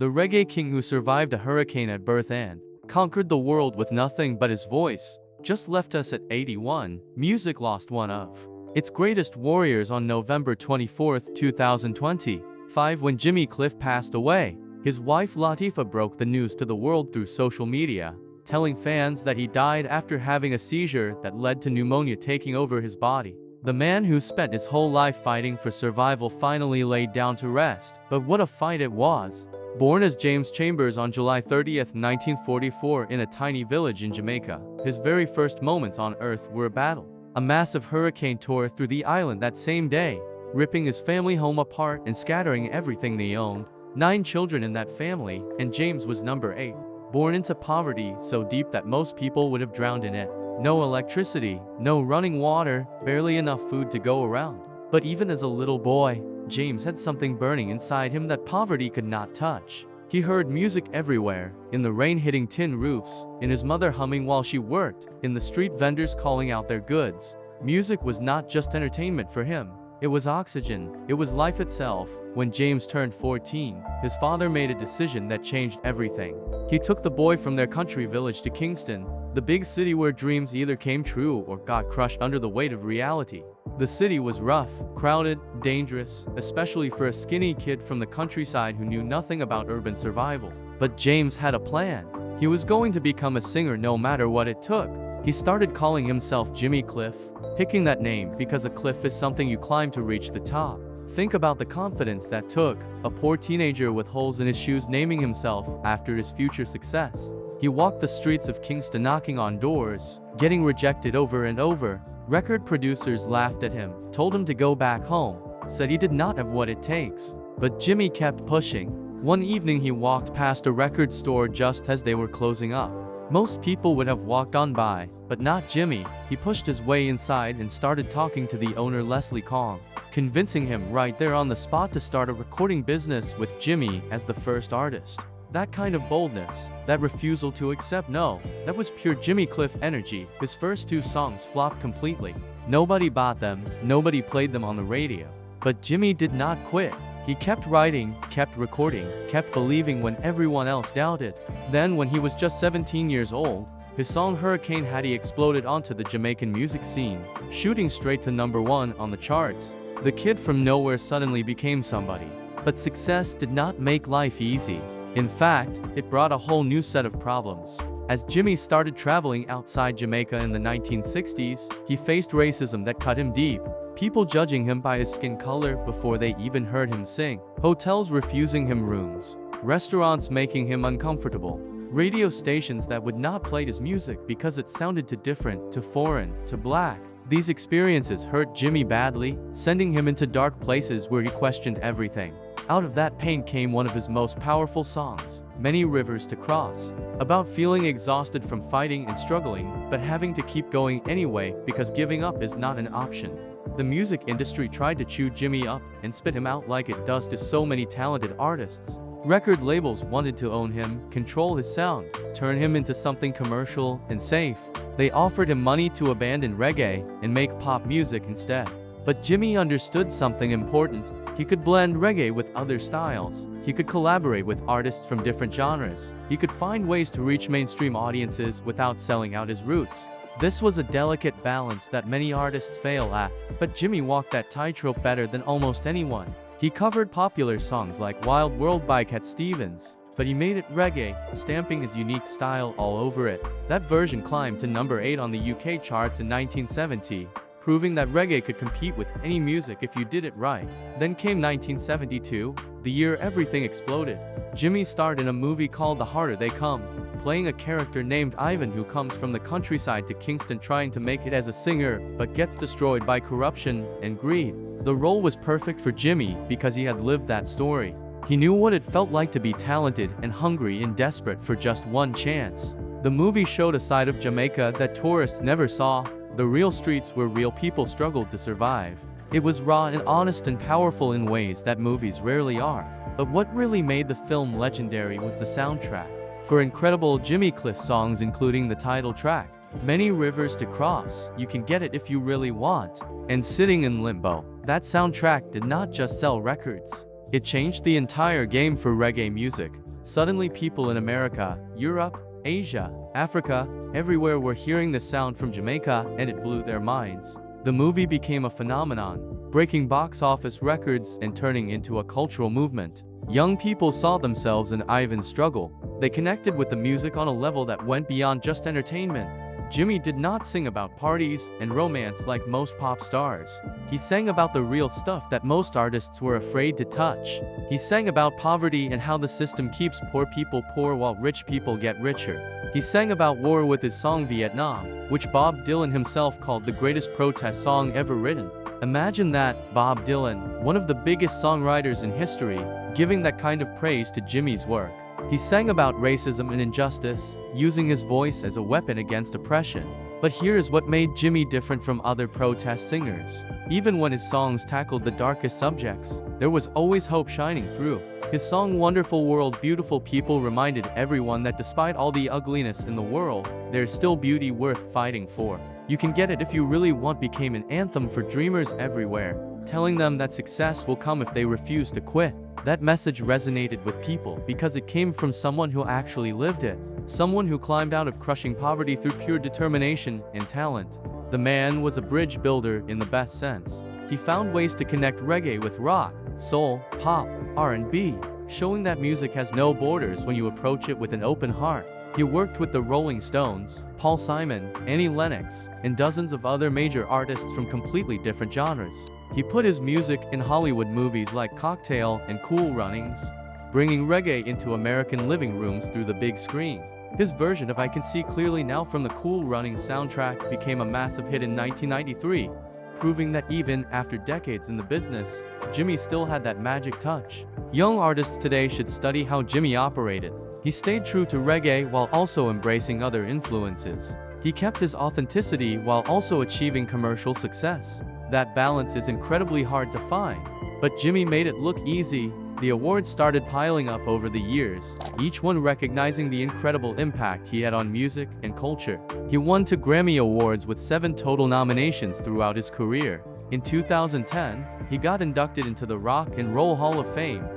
the Reggae King who survived a hurricane at birth and conquered the world with nothing but his voice, just left us at 81. Music lost one of its greatest warriors on November 24, 2025, when Jimmy Cliff passed away. His wife Latifah broke the news to the world through social media, telling fans that he died after having a seizure that led to pneumonia taking over his body. The man who spent his whole life fighting for survival finally laid down to rest, but what a fight it was. Born as James Chambers on July 30, 1944 in a tiny village in Jamaica, his very first moments on Earth were a battle. A massive hurricane tore through the island that same day, ripping his family home apart and scattering everything they owned. 9 children in that family, and James was number 8. Born into poverty so deep that most people would have drowned in it. No electricity, no running water, barely enough food to go around. But even as a little boy, James had something burning inside him that poverty could not touch. He heard music everywhere, in the rain hitting tin roofs, in his mother humming while she worked, in the street vendors calling out their goods. Music was not just entertainment for him. It was oxygen. It was life itself. When James turned 14, his father made a decision that changed everything. He took the boy from their country village to Kingston, the big city where dreams either came true or got crushed under the weight of reality. The city was rough, crowded, dangerous, especially for a skinny kid from the countryside who knew nothing about urban survival. But James had a plan. He was going to become a singer no matter what it took. He started calling himself Jimmy Cliff, picking that name because a cliff is something you climb to reach the top. Think about the confidence that took, a poor teenager with holes in his shoes naming himself after his future success. He walked the streets of Kingston knocking on doors, getting rejected over and over. Record producers laughed at him, told him to go back home, said he did not have what it takes. But Jimmy kept pushing. One evening he walked past a record store just as they were closing up. Most people would have walked on by, but not Jimmy. He pushed his way inside and started talking to the owner Leslie Kong, convincing him right there on the spot to start a recording business with Jimmy as the first artist. That kind of boldness, that refusal to accept no, that was pure Jimmy Cliff energy. His first 2 songs flopped completely. Nobody bought them, nobody played them on the radio. But Jimmy did not quit. He kept writing, kept recording, kept believing when everyone else doubted. Then when he was just 17 years old, his song Hurricane Hattie exploded onto the Jamaican music scene, shooting straight to number 1 on the charts. The kid from nowhere suddenly became somebody. But success did not make life easy. In fact, it brought a whole new set of problems. As Jimmy started traveling outside Jamaica in the 1960s, he faced racism that cut him deep. People judging him by his skin color before they even heard him sing. Hotels refusing him rooms. Restaurants making him uncomfortable. Radio stations that would not play his music because it sounded too different, too foreign, too black. These experiences hurt Jimmy badly, sending him into dark places where he questioned everything. Out of that pain came one of his most powerful songs, Many Rivers to Cross, about feeling exhausted from fighting and struggling, but having to keep going anyway because giving up is not an option. The music industry tried to chew Jimmy up and spit him out like it does to so many talented artists. Record labels wanted to own him, control his sound, turn him into something commercial and safe. They offered him money to abandon reggae and make pop music instead. But Jimmy understood something important. He could blend reggae with other styles. He could collaborate with artists from different genres. He could find ways to reach mainstream audiences without selling out his roots. This was a delicate balance that many artists fail at, but Jimmy walked that tightrope better than almost anyone. He covered popular songs like Wild World by Cat Stevens, but he made it reggae, stamping his unique style all over it. That version climbed to number 8 on the UK charts in 1970. Proving that reggae could compete with any music if you did it right. Then came 1972, the year everything exploded. Jimmy starred in a movie called The Harder They Come, playing a character named Ivan who comes from the countryside to Kingston trying to make it as a singer, but gets destroyed by corruption and greed. The role was perfect for Jimmy because he had lived that story. He knew what it felt like to be talented and hungry and desperate for just one chance. The movie showed a side of Jamaica that tourists never saw. The real streets where real people struggled to survive. It was raw and honest and powerful in ways that movies rarely are. But what really made the film legendary was the soundtrack. For incredible Jimmy Cliff songs including the title track, Many Rivers to Cross, You Can Get It If You Really Want, and Sitting in Limbo, that soundtrack did not just sell records. It changed the entire game for reggae music. Suddenly people in America, Europe, Asia, Africa, everywhere were hearing the sound from Jamaica, and it blew their minds. The movie became a phenomenon, breaking box office records and turning into a cultural movement. Young people saw themselves in Ivan's struggle. They connected with the music on a level that went beyond just entertainment. Jimmy did not sing about parties and romance like most pop stars. He sang about the real stuff that most artists were afraid to touch. He sang about poverty and how the system keeps poor people poor while rich people get richer. He sang about war with his song Vietnam, which Bob Dylan himself called the greatest protest song ever written. Imagine that, Bob Dylan, one of the biggest songwriters in history, giving that kind of praise to Jimmy's work. He sang about racism and injustice, using his voice as a weapon against oppression. But here's what made Jimmy different from other protest singers. Even when his songs tackled the darkest subjects, there was always hope shining through. His song Wonderful World, Beautiful People reminded everyone that despite all the ugliness in the world, there's still beauty worth fighting for. You can get it if you really want became an anthem for dreamers everywhere, telling them that success will come if they refuse to quit. That message resonated with people because it came from someone who actually lived it, someone who climbed out of crushing poverty through pure determination and talent. The man was a bridge builder in the best sense. He found ways to connect reggae with rock, soul, pop, R&B, showing that music has no borders when you approach it with an open heart. He worked with the Rolling Stones, Paul Simon, Annie Lennox, and dozens of other major artists from completely different genres. He put his music in Hollywood movies like Cocktail and Cool Runnings, bringing reggae into American living rooms through the big screen. His version of I Can See Clearly Now from the Cool Runnings soundtrack became a massive hit in 1993, proving that even after decades in the business, Jimmy still had that magic touch. Young artists today should study how Jimmy operated. He stayed true to reggae while also embracing other influences. He kept his authenticity while also achieving commercial success. That balance is incredibly hard to find, but Jimmy made it look easy. The awards started piling up over the years, each one recognizing the incredible impact he had on music and culture. He won 2 Grammy Awards with 7 total nominations throughout his career. In 2010, he got inducted into the Rock and Roll Hall of Fame,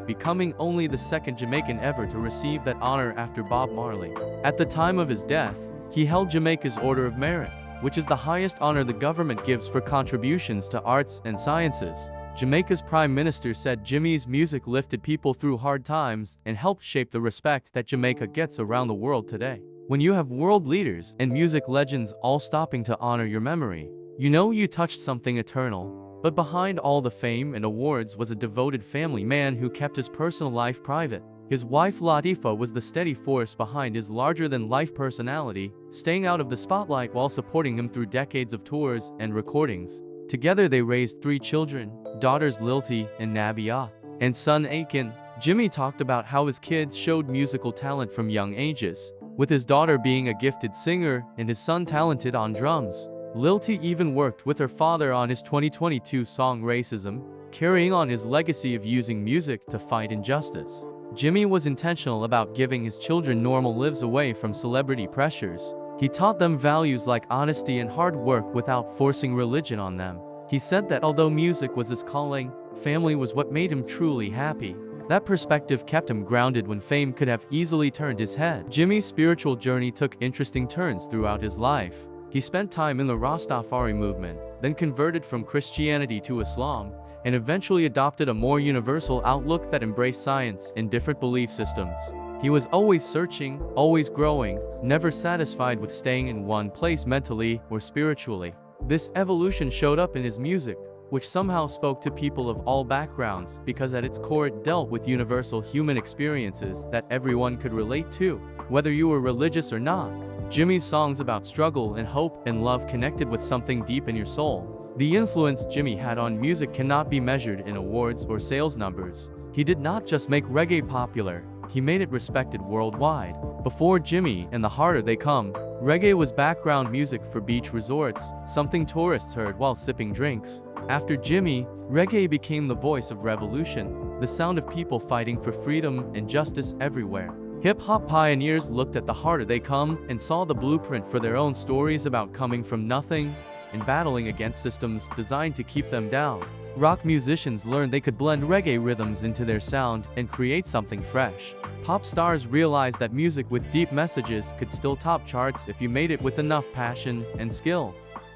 becoming only the second Jamaican ever to receive that honor after Bob Marley. At the time of his death, he held Jamaica's Order of Merit, which is the highest honor the government gives for contributions to arts and sciences. Jamaica's Prime Minister said Jimmy's music lifted people through hard times and helped shape the respect that Jamaica gets around the world today. When you have world leaders and music legends all stopping to honor your memory, you know you touched something eternal. But behind all the fame and awards was a devoted family man who kept his personal life private. His wife Latifa was the steady force behind his larger-than-life personality, staying out of the spotlight while supporting him through decades of tours and recordings. Together they raised 3 children, daughters Lilty and Nabia, and son Aiken. Jimmy talked about how his kids showed musical talent from young ages, with his daughter being a gifted singer and his son talented on drums. Lilty even worked with her father on his 2022 song Racism, carrying on his legacy of using music to fight injustice. Jimmy was intentional about giving his children normal lives away from celebrity pressures. He taught them values like honesty and hard work without forcing religion on them. He said that although music was his calling, family was what made him truly happy. That perspective kept him grounded when fame could have easily turned his head. Jimmy's spiritual journey took interesting turns throughout his life. He spent time in the Rastafari movement, then converted from Christianity to Islam, and eventually adopted a more universal outlook that embraced science and different belief systems. He was always searching, always growing, never satisfied with staying in one place mentally or spiritually. This evolution showed up in his music, which somehow spoke to people of all backgrounds because at its core it dealt with universal human experiences that everyone could relate to, whether you were religious or not. Jimmy's songs about struggle and hope and love connected with something deep in your soul. The influence Jimmy had on music cannot be measured in awards or sales numbers. He did not just make reggae popular, he made it respected worldwide. Before Jimmy and The Harder They Come, reggae was background music for beach resorts, something tourists heard while sipping drinks. After Jimmy, reggae became the voice of revolution, the sound of people fighting for freedom and justice everywhere. Hip-hop pioneers looked at The Harder They Come and saw the blueprint for their own stories about coming from nothing and battling against systems designed to keep them down. Rock musicians learned they could blend reggae rhythms into their sound and create something fresh. Pop stars realized that music with deep messages could still top charts if you made it with enough passion and skill.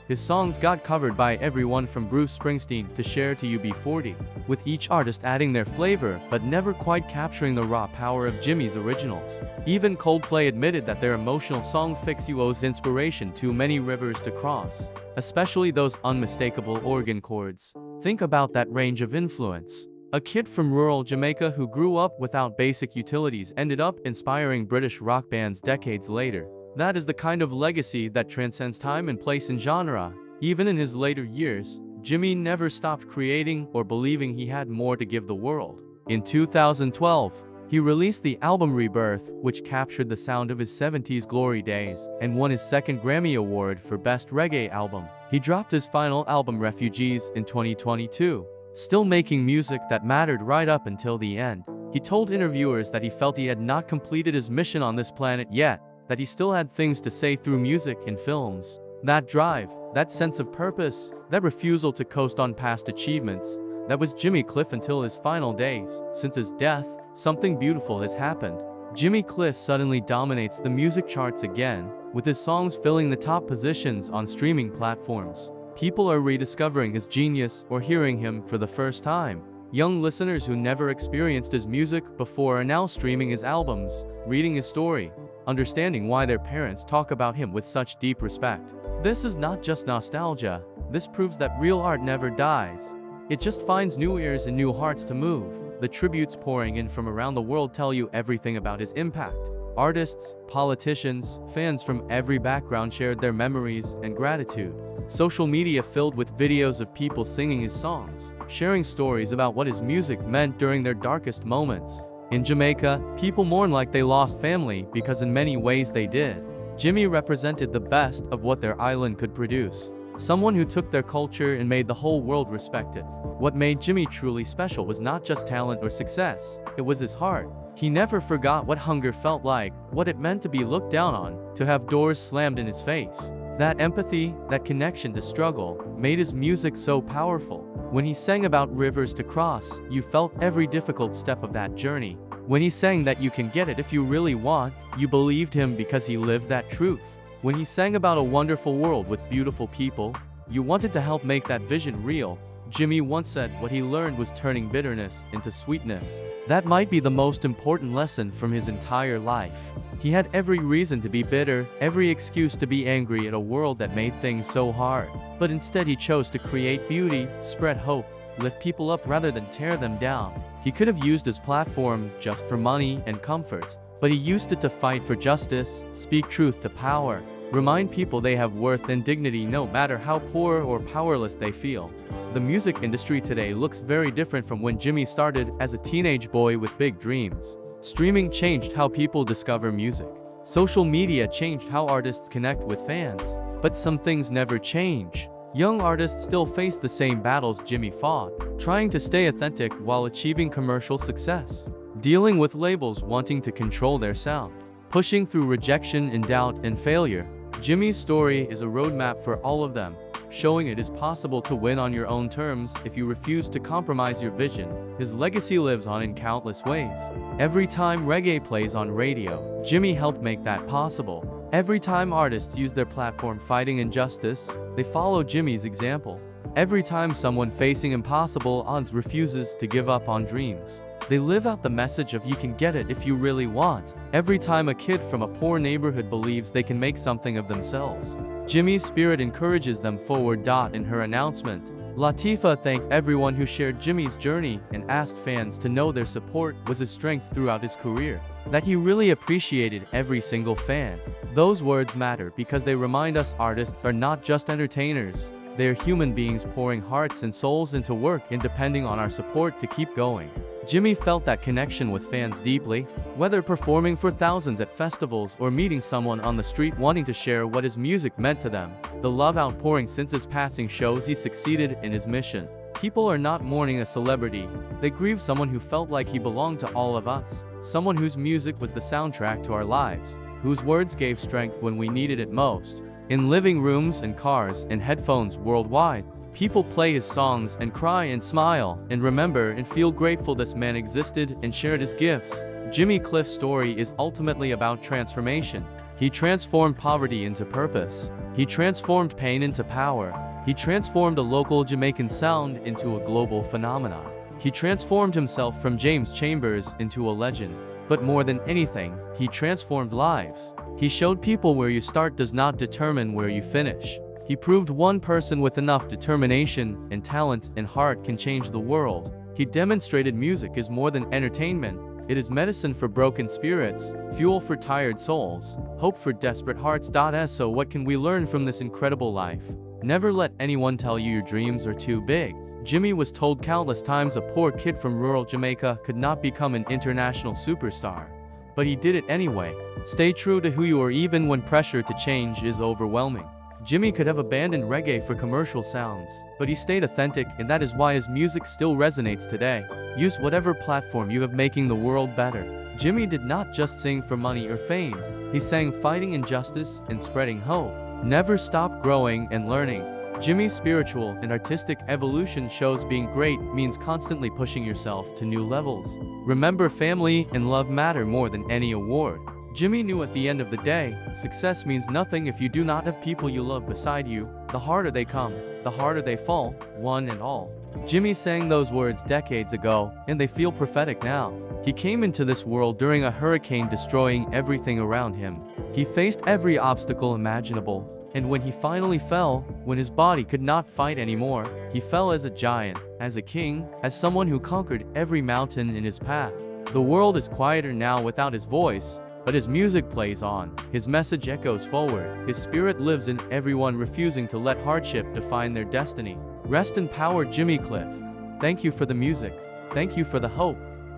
His songs got covered by everyone from Bruce Springsteen to Cher to UB40, with each artist adding their flavor but never quite capturing the raw power of Jimmy's originals. Even Coldplay admitted that their emotional song Fix You owes inspiration to Many Rivers to Cross, especially those unmistakable organ chords. Think about that range of influence. A kid from rural Jamaica who grew up without basic utilities ended up inspiring British rock bands decades later. That is the kind of legacy that transcends time and place and genre. Even in his later years, Jimmy never stopped creating or believing he had more to give the world. In 2012, he released the album Rebirth, which captured the sound of his 70s glory days, and won his second Grammy Award for Best Reggae Album. He dropped his final album Refugees in 2022. Still making music that mattered right up until the end. He told interviewers that he felt he had not completed his mission on this planet yet, that he still had things to say through music and films. That drive, that sense of purpose, that refusal to coast on past achievements, that was Jimmy Cliff until his final days. Since his death, something beautiful has happened. Jimmy Cliff suddenly dominates the music charts again, with his songs filling the top positions on streaming platforms. People are rediscovering his genius or hearing him for the first time. Young listeners who never experienced his music before are now streaming his albums, reading his story, understanding why their parents talk about him with such deep respect. This is not just nostalgia. This proves that real art never dies. It just finds new ears and new hearts to move. The tributes pouring in from around the world tell you everything about his impact. Artists, politicians, fans from every background shared their memories and gratitude. Social media filled with videos of people singing his songs, sharing stories about what his music meant during their darkest moments. In Jamaica, people mourn like they lost family because in many ways they did. Jimmy represented the best of what their island could produce. Someone who took their culture and made the whole world respect it. What made Jimmy truly special was not just talent or success, it was his heart. He never forgot what hunger felt like, what it meant to be looked down on, to have doors slammed in his face. That empathy, that connection to struggle, made his music so powerful. When he sang about rivers to cross, you felt every difficult step of that journey. When he sang that you can get it if you really want, you believed him because he lived that truth. When he sang about a wonderful world with beautiful people, you wanted to help make that vision real. Jimmy once said what he learned was turning bitterness into sweetness. That might be the most important lesson from his entire life. He had every reason to be bitter, every excuse to be angry at a world that made things so hard. But instead he chose to create beauty, spread hope, lift people up rather than tear them down. He could have used his platform just for money and comfort, but he used it to fight for justice, speak truth to power, remind people they have worth and dignity no matter how poor or powerless they feel. The music industry today looks very different from when Jimmy started as a teenage boy with big dreams. Streaming changed how people discover music. Social media changed how artists connect with fans. But some things never change. Young artists still face the same battles Jimmy fought, trying to stay authentic while achieving commercial success. Dealing with labels wanting to control their sound. Pushing through rejection and doubt and failure. Jimmy's story is a roadmap for all of them, showing it is possible to win on your own terms if you refuse to compromise your vision. His legacy lives on in countless ways. Every time reggae plays on radio, Jimmy helped make that possible. Every time artists use their platform fighting injustice, they follow Jimmy's example. Every time someone facing impossible odds refuses to give up on dreams, they live out the message of you can get it if you really want. Every time a kid from a poor neighborhood believes they can make something of themselves, Jimmy's spirit encourages them forward. In her announcement, Latifah thanked everyone who shared Jimmy's journey and asked fans to know their support was his strength throughout his career, that he really appreciated every single fan. Those words matter because they remind us artists are not just entertainers, they are human beings pouring hearts and souls into work and depending on our support to keep going. Jimmy felt that connection with fans deeply, whether performing for thousands at festivals or meeting someone on the street wanting to share what his music meant to them. The love outpouring since his passing shows he succeeded in his mission. People are not mourning a celebrity, they grieve someone who felt like he belonged to all of us, someone whose music was the soundtrack to our lives, whose words gave strength when we needed it most. In living rooms and cars and headphones worldwide, people play his songs and cry and smile and remember and feel grateful this man existed and shared his gifts. Jimmy Cliff's story is ultimately about transformation. He transformed poverty into purpose. He transformed pain into power. He transformed a local Jamaican sound into a global phenomenon. He transformed himself from James Chambers into a legend. But more than anything, he transformed lives. He showed people where you start does not determine where you finish. He proved one person with enough determination and talent and heart can change the world. He demonstrated music is more than entertainment. It is medicine for broken spirits, fuel for tired souls, hope for desperate hearts. So what can we learn from this incredible life? Never let anyone tell you your dreams are too big. Jimmy was told countless times a poor kid from rural Jamaica could not become an international superstar. But he did it anyway. Stay true to who you are even when pressure to change is overwhelming. Jimmy could have abandoned reggae for commercial sounds, but he stayed authentic, and that is why his music still resonates today. Use whatever platform you have making the world better. Jimmy did not just sing for money or fame. He sang fighting injustice and spreading hope. Never stop growing and learning. Jimmy's spiritual and artistic evolution shows being great means constantly pushing yourself to new levels. Remember, family and love matter more than any award. Jimmy knew at the end of the day, success means nothing if you do not have people you love beside you. The harder they come, the harder they fall, one and all. Jimmy sang those words decades ago, and they feel prophetic now. He came into this world during a hurricane destroying everything around him. He faced every obstacle imaginable. And when he finally fell, when his body could not fight anymore, he fell as a giant, as a king, as someone who conquered every mountain in his path. The world is quieter now without his voice, but his music plays on, his message echoes forward, his spirit lives in everyone refusing to let hardship define their destiny. Rest in power, Jimmy Cliff. Thank you for the music. Thank you for the hope.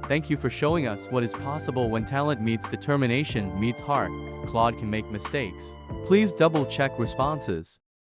Thank you for showing us what is possible when talent meets determination meets heart. Claude can make mistakes. Please double-check responses.